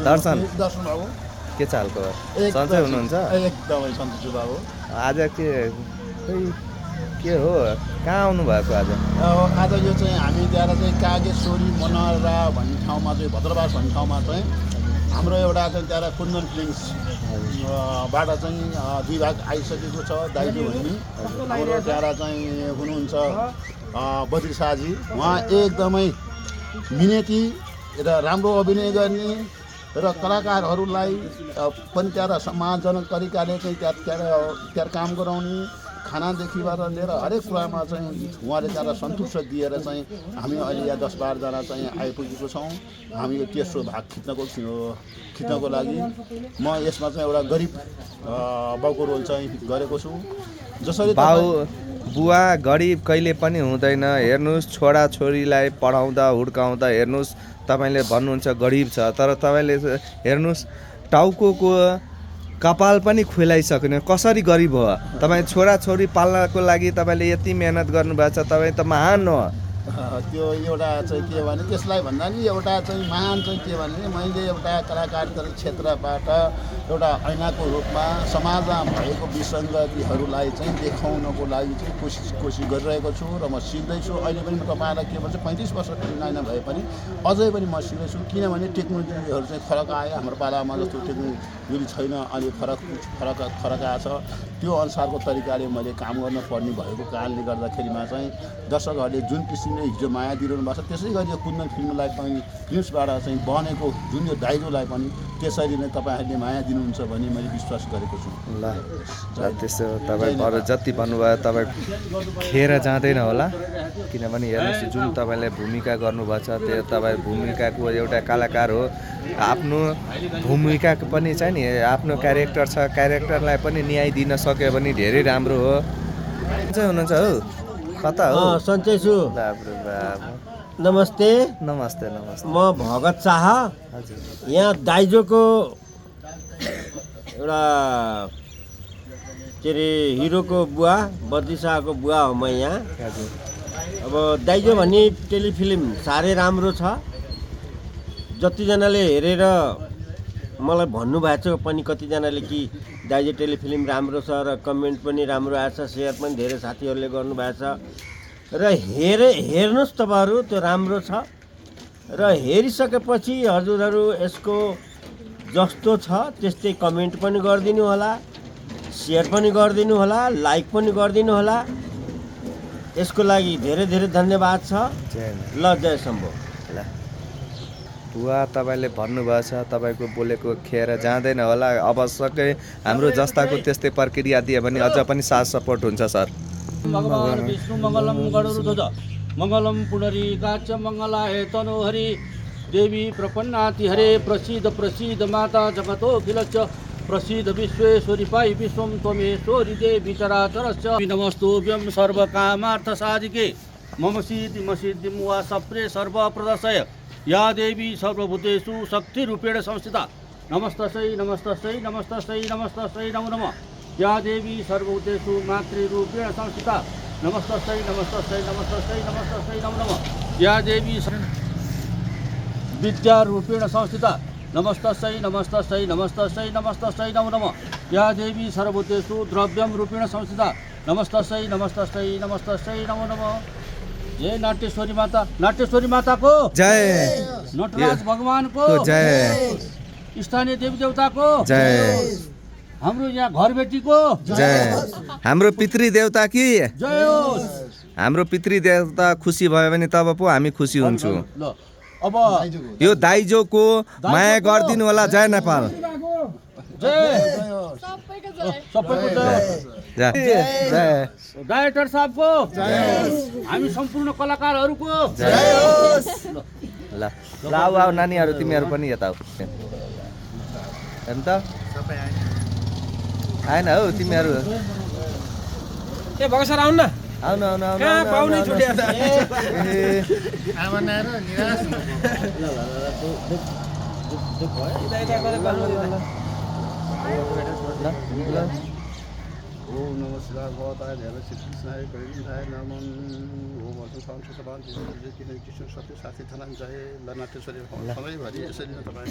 दर्शन दर्शन बाबु के छ हालको सन्चै हुनुहुन्छ एकदमै सन्चै छु बाबु आज के हो कहाँ आउनु भएको आज आज यो चाहिँ हामी त्यहाँ चाहिँ कागेश्वरी मनोहरा भन्ने ठाउँमा चाहिँ भद्रवास भन्ने ठाउँमा चाहिँ हाम्रो एउटा चाहिँ त्यहाँ कुन्दन फिल्म्स बाट चाहिँ 2 भाग आइसकेको छ दाइजो भन्ने हाम्रो त्यहाँ चाहिँ हुनुहुन्छ बद्री शाहजी उहाँ एकदमै मिहिनेती र राम्रो अभिनय गर्ने र कलाकारहरूलाई पनि त्यहाँ सम्मानजनक तरिकाले चाहिँ त्यहाँ काम गराउने खानादेखिबाट लिएर हरेक कुरामा चाहिँ उहाँले त्यहाँ सन्तुष्ट दिएर चाहिँ हामी अहिले यहाँ 10-12 जना चाहिँ आइपुगेको छौँ। हामी यो तेस्रो भाग खिच्नको लागि म यसमा चाहिँ एउटा गरिब बाउको रोल चाहिँ गरेको छु। जसरी बुवा गरिब कहिले पनि हुँदैन। हेर्नुहोस् छोराछोरीलाई पढाउँदा हुर्काउँदा हेर्नुहोस् तपाईँले भन्नुहुन्छ गरिब छ, तर तपाईँले हेर्नुहोस् टाउको कपाल पनि खुलाइसक्ने कसरी गरिब हो। तपाईँ छोराछोरी पाल्नको लागि तपाईँले यति मेहनत गर्नुभएको छ, तपाईँ त महान हो। त्यो एउटा चाहिँ के भने त्यसलाई भन्दा नि एउटा चाहिँ महान चाहिँ के भने मैले एउटा कलाकारिता क्षेत्रबाट एउटा ऐनाको रूपमा समाजमा भएको विसङ्गतिहरूलाई चाहिँ देखाउनको लागि चाहिँ कोसिस गरिरहेको छु र म सिक्दैछु। अहिले पनि म तपाईँलाई के भन्छ 35 वर्ष नाइ भए पनि अझै पनि म सिक्दैछु, किनभने टेक्नोलोजीहरू चाहिँ फरक आयो। हाम्रो पालामा जस्तो टेक्नोलोजी छैन, अहिले फरक आएको छ। त्यो अनुसारको तरिकाले मैले काम गर्न पर्ने भएको कारणले गर्दाखेरिमा चाहिँ दर्शकहरूले जुन किसिमले हिजो माया दिइरहनु भएको छ, त्यसै गरी यो कुन्दन फिल्मलाई पनि फिल्म्सबाट चाहिँ बनेको जुन यो दाइजोलाई पनि त्यसरी नै तपाईँहरूले माया दिनुहुन्छ भन्ने मैले विश्वास गरेको छु। ल त्यसो तपाईँ अरू जति भन्नुभयो तपाईँ खेर जाँदैन होला, किनभने हेर्नुहोस् जुन तपाईँले भूमिका गर्नुभएको छ त्यो तपाईँ भूमिकाको एउटा कलाकार हो। आफ्नो भूमिका पनि छ नि, आफ्नो क्यारेक्टर छ, क्यारेक्टरलाई पनि न्याय दिन सक्यो भने धेरै राम्रो हो। चाहिँ हुनुहुन्छ हौ कता हो? सन्चै छु। नमस्ते नमस्ते नमस्ते। म भगत शाह। हजुर यहाँ दाइजोको एउटा के अरे हिरोको बुवा बद्री शाहको बुवा हो म यहाँ। हजुर अब दाइजो भन्ने टेलिफिल्म साह्रै राम्रो छ। जतिजनाले हेरेर मलाई भन्नुभएको छ पनि कतिजनाले कि दाइजो टेलिफिल्म राम्रो छ र कमेन्ट पनि राम्रो आएछ, सेयर पनि धेरै साथीहरूले गर्नुभएको छ र हेर्नुहोस् तपाईँहरू, त्यो राम्रो छ। र हेरिसकेपछि हजुरहरू यसको जस्तो छ त्यस्तै कमेन्ट पनि गरिदिनु होला, सेयर पनि गरिदिनु होला, लाइक पनि गरिदिनु होला। यसको लागि धेरै धेरै धन्यवाद छ। ल जय शम्भो। ल बुवा तपाईँले भन्नुभएको छ, तपाईँको बोलेको खेर जाँदैन होला। अवश्यकै हाम्रो जस्ताको त्यस्तै प्रक्रिया दियो भने अझ पनि साथ सपोर्ट हुन्छ सर। भगवान विष्णु मङ्गलम गरुडध्वज मङ्गलम पुनरीकाच मङ्गलाय तनोहरि देवी प्रपन्नाति हरे प्रसीद प्रसीद माता जगतोऽखिलस्य प्रसीद विश्वेश्वरी पाहि विश्वं त्वमेश्वरी देवी चराचरस्य नमस्तुभ्यं सर्वकामार्थसाधिके मम सिद्धिं वा सप्रे सर्वप्रदर्शय या देवी सर्वभूतेषु शक्तिरूपेण संस्थिता नमस्तस्यै नमस्तस्यै नमस्तस्यै नमस्तस्यै नमो नमः। या देवी सर्वभूतेषु मातृरूपेण संस्थिता नमस्तस्यै नमस्तस्यै नमस्तस्यै नमस्तस्यै नमो नमः। या देवी विद्यारूपेण संस्थिता नमस्तस्यै नमस्तस्यै नमस्तस्यै नमस्तस्यै नमो नमः। या देवी सर्वभूतेषु द्रव्यं रूपेण संस्थिता नमस्तस्यै नमस्तस्यै नमस्तस्यै नमो नमः। जय नाट्येश्वरी माता, नाट्येश्वरी माता को जय, नटराज भगवान को जय, स्थानीय देवी देवता को जय, हाम्रो यहाँ घर बेटीको जय, हाम्रो पितृदेवता कि जय होस्। हाम्रो पितृदेवता खुसी भयो भने तब पो हामी खुसी हुन्छौँ। ल अब यो दाइजोको माया गरिदिनु होला। जय नेपाल। जय सबैको जय। जय डाइरेक्टर साहबको जय होस्। हामी सम्पूर्ण कलाकारहरूको जय होस्। ल ल आऊ नानीहरू तिमीहरू पनि यता आऊ। हेर्नु त आएन हौ तिमीहरू। ए भगत सर आउनु न। आउनु आउनु आउनु पाउनै छुट्या त। ओम नमः शिवाय भगवताय ध्यान श्री कृष्णाय गोविन्दाय नमः ओम अर्जुन संस्कृत भगवान कृष्ण सत्य साथी धनञ्जय लनाटेश्वरी सधैँभरि यसरी नै तपाईँ